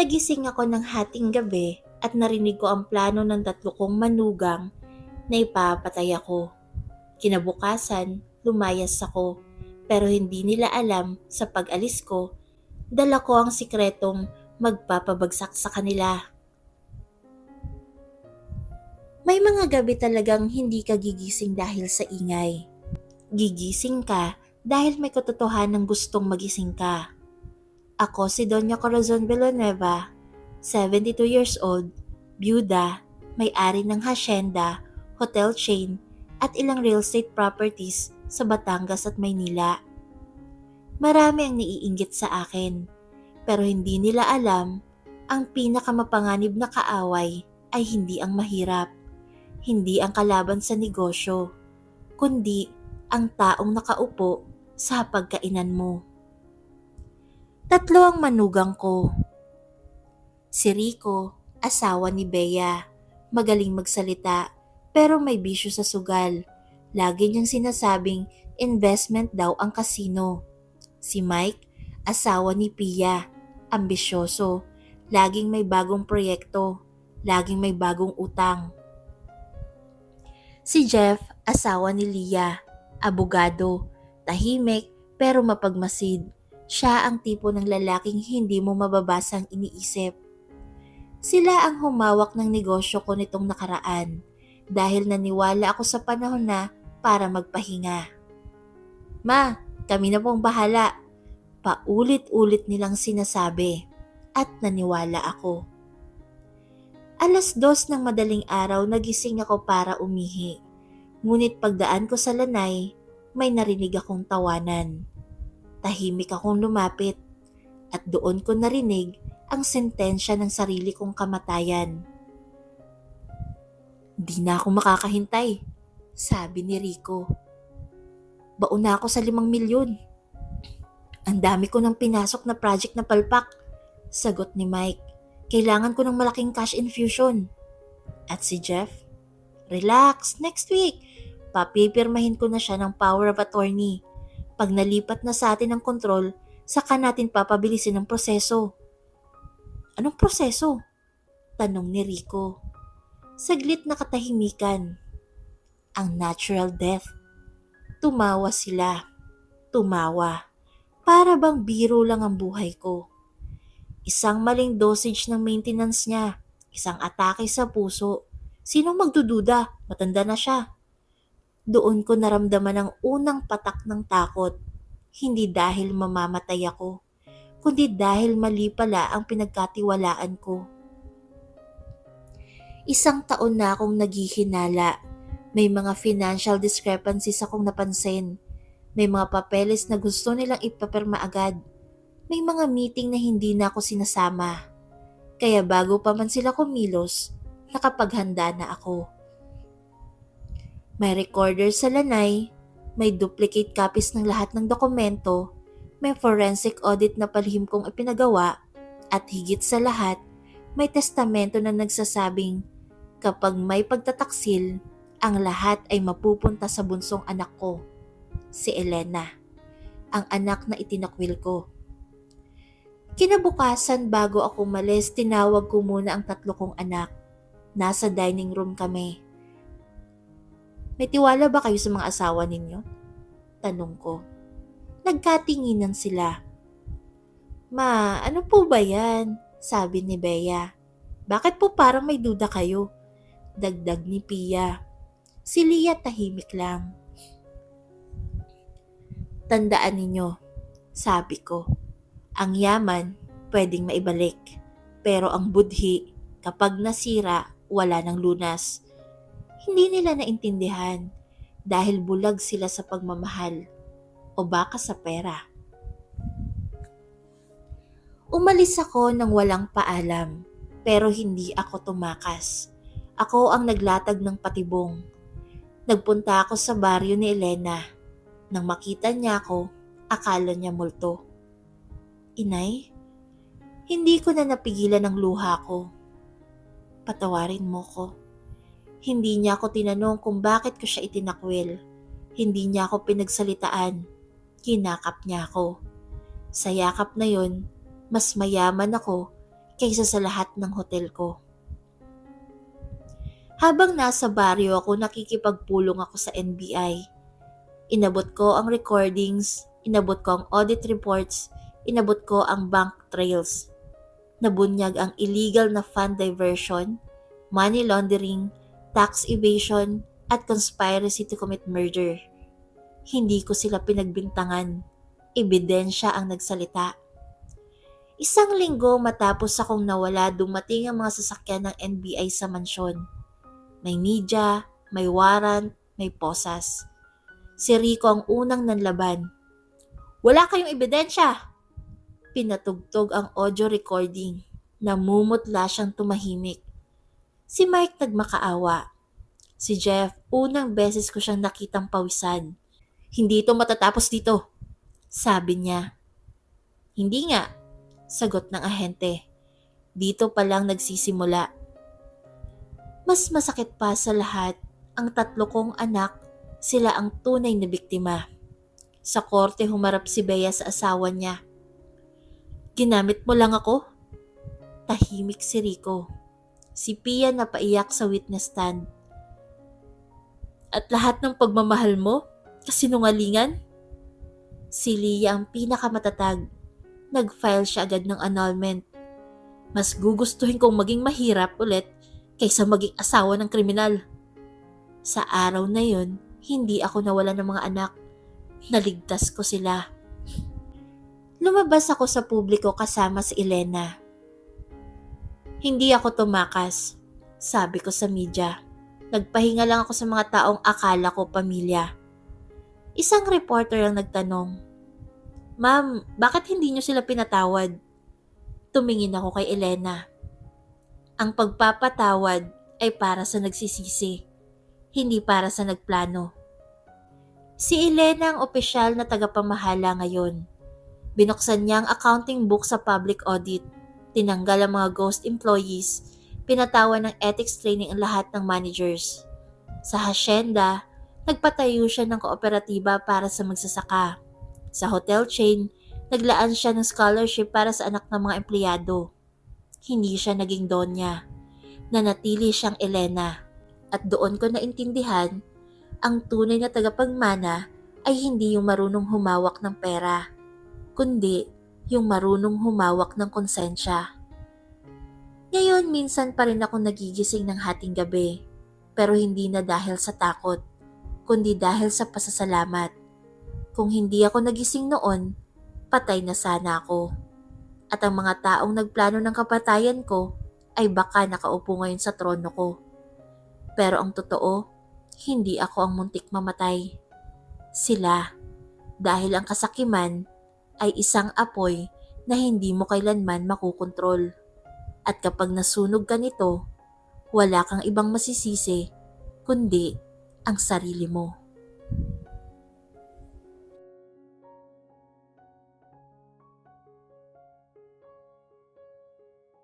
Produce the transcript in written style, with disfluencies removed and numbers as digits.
Nagising ako ng hating gabi at narinig ko ang plano ng tatlo kong manugang na ipapatay ako. Kinabukasan, lumayas ako pero hindi nila alam sa pag-alis ko, dala ko ang sikretong magpapabagsak sa kanila. May mga gabi talagang hindi ka gigising dahil sa ingay. Gigising ka dahil may katotohanan gustong magising ka. Ako si Doña Corazon Villanueva, 72 years old, byuda, may-ari ng hacienda, hotel chain, at ilang real estate properties sa Batangas at Maynila. Marami ang naiinggit sa akin, pero hindi nila alam ang pinakamapanganib na kaaway ay hindi ang mahirap, hindi ang kalaban sa negosyo, kundi ang taong nakaupo sa pagkainan mo. Tatlo ang manugang ko. Si Rico, asawa ni Bea, magaling magsalita pero may bisyo sa sugal. Lagi niyang sinasabing investment daw ang kasino. Si Mike, asawa ni Pia, ambisyoso, laging may bagong proyekto, laging may bagong utang. Si Jeff, asawa ni Leah, abogado, tahimik pero mapagmasid. Siya ang tipo ng lalaking hindi mo mababasang iniisip. Sila ang humawak ng negosyo ko nitong nakaraan dahil naniwala ako sa panahon na para magpahinga. Ma, kami na pong bahala. Paulit-ulit nilang sinasabi at naniwala ako. 2:00 ng madaling araw nagising ako para umihi. Ngunit pagdaan ko sa lanay, may narinig akong tawanan. Tahimik akong lumapit at doon ko narinig ang sentensya ng sarili kong kamatayan. Di na ako makakahintay, sabi ni Rico. Baon na ako sa 5 milyon. Ang dami ko ng pinasok na project na palpak, sagot ni Mike. Kailangan ko ng malaking cash infusion. At si Jeff? Relax, next week. Papipirmahin ko na siya ng power of attorney. Pag nalipat na sa atin ang kontrol, saka natin papabilisin ang proseso. Anong proseso? Tanong ni Rico. Saglit na katahimikan. Ang natural death. Tumawa sila. Tumawa. Para bang biro lang ang buhay ko. Isang maling dosage ng maintenance niya. Isang atake sa puso. Sinong magdududa? Matanda na siya. Doon ko naramdaman ang unang patak ng takot. Hindi dahil mamamatay ako, kundi dahil mali pala ang pinagkatiwalaan ko. 1 taon na akong naghihinala. May mga financial discrepancies akong napansin. May mga papeles na gusto nilang ipapirma agad. May mga meeting na hindi na ako sinasama. Kaya bago pa man sila kumilos, nakapaghanda na ako. May recorder sa lanay, may duplicate copies ng lahat ng dokumento, may forensic audit na palihim kong ipinagawa, at higit sa lahat, may testamento na nagsasabing kapag may pagtataksil, ang lahat ay mapupunta sa bunsong anak ko, si Elena, ang anak na itinakwil ko. Kinabukasan bago ako umalis, tinawag ko muna ang 3 kong anak. Nasa dining room kami. May tiwala ba kayo sa mga asawa ninyo? Tanong ko. Nagkatinginan sila. Ma, ano po ba yan? Sabi ni Bea. Bakit po parang may duda kayo? Dagdag ni Pia. Si Leah tahimik lang. Tandaan ninyo, sabi ko. Ang yaman, pwedeng maibalik. Pero ang budhi, kapag nasira, wala ng lunas. Hindi nila naintindihan dahil bulag sila sa pagmamahal o baka sa pera. Umalis ako nang walang paalam pero hindi ako tumakas. Ako ang naglatag ng patibong. Nagpunta ako sa baryo ni Elena. Nang makita niya ako, akala niya multo. Inay, hindi ko na napigilan ang luha ko. Patawarin mo ko. Hindi niya ako tinanong kung bakit ko siya itinakwil. Hindi niya ako pinagsalitaan. Kinakap niya ako. Sa yakap na yon, mas mayaman ako kaysa sa lahat ng hotel ko. Habang nasa baryo ako, nakikipagpulong ako sa NBI. Inabot ko ang recordings, inabot ko ang audit reports, inabot ko ang bank trails. Nabunyag ang illegal na fund diversion, money laundering, tax evasion, at conspiracy to commit murder. Hindi ko sila pinagbintangan. Ebidensya ang nagsalita. Isang linggo matapos akong nawala, dumating ang mga sasakyan ng NBI sa mansyon. May media, may warrant, may posas. Si Rico ang unang nanlaban. Wala kayong ebidensya! Pinatugtog ang audio recording. Namumutla siyang tumahimik. Si Mike nagmakaawa. Si Jeff, unang beses ko siyang nakitang pawisan. Hindi ito matatapos dito, sabi niya. Hindi nga, sagot ng ahente. Dito pa lang nagsisimula. Mas masakit pa sa lahat, ang 3 kong anak, sila ang tunay na biktima. Sa korte humarap si Bea sa asawa niya. Ginamit mo lang ako? Tahimik si Rico. Si Pia napaiyak sa witness stand. At lahat ng pagmamahal mo? Kasinungalingan? Si Leah ang pinakamatatag. Nag-file siya agad ng annulment. Mas gugustuhin kong maging mahirap ulit kaysa maging asawa ng kriminal. Sa araw na yun, hindi ako nawala ng mga anak. Naligtas ko sila. Lumabas ako sa publiko kasama si Elena. Hindi ako tumakas, sabi ko sa media. Nagpahinga lang ako sa mga taong akala ko pamilya. Isang reporter ang nagtanong, Ma'am, bakit hindi niyo sila pinatawad? Tumingin ako kay Elena. Ang pagpapatawad ay para sa nagsisisi, hindi para sa nagplano. Si Elena ang opisyal na tagapamahala ngayon. Binuksan niya ang accounting book sa public audit, tinanggal ang mga ghost employees, pinatawan ng ethics training ang lahat ng managers. Sa hacienda, nagpatayo siya ng kooperatiba para sa magsasaka. Sa hotel chain, naglaan siya ng scholarship para sa anak ng mga empleyado. Hindi siya naging donya. Nanatili siyang Elena. At doon ko naintindihan, ang tunay na tagapagmana ay hindi yung marunong humawak ng pera, kundi yung marunong humawak ng konsensya. Ngayon, minsan pa rin ako nagigising ng hating gabi, pero hindi na dahil sa takot, kundi dahil sa pasasalamat. Kung hindi ako nagising noon, patay na sana ako. At ang mga taong nagplano ng kapatayan ko ay baka nakaupo ngayon sa trono ko. Pero ang totoo, hindi ako ang muntik mamatay. Sila, dahil ang kasakiman ay isang apoy na hindi mo kailanman makukontrol. At kapag nasunog ka nito, wala kang ibang masisisi kundi ang sarili mo.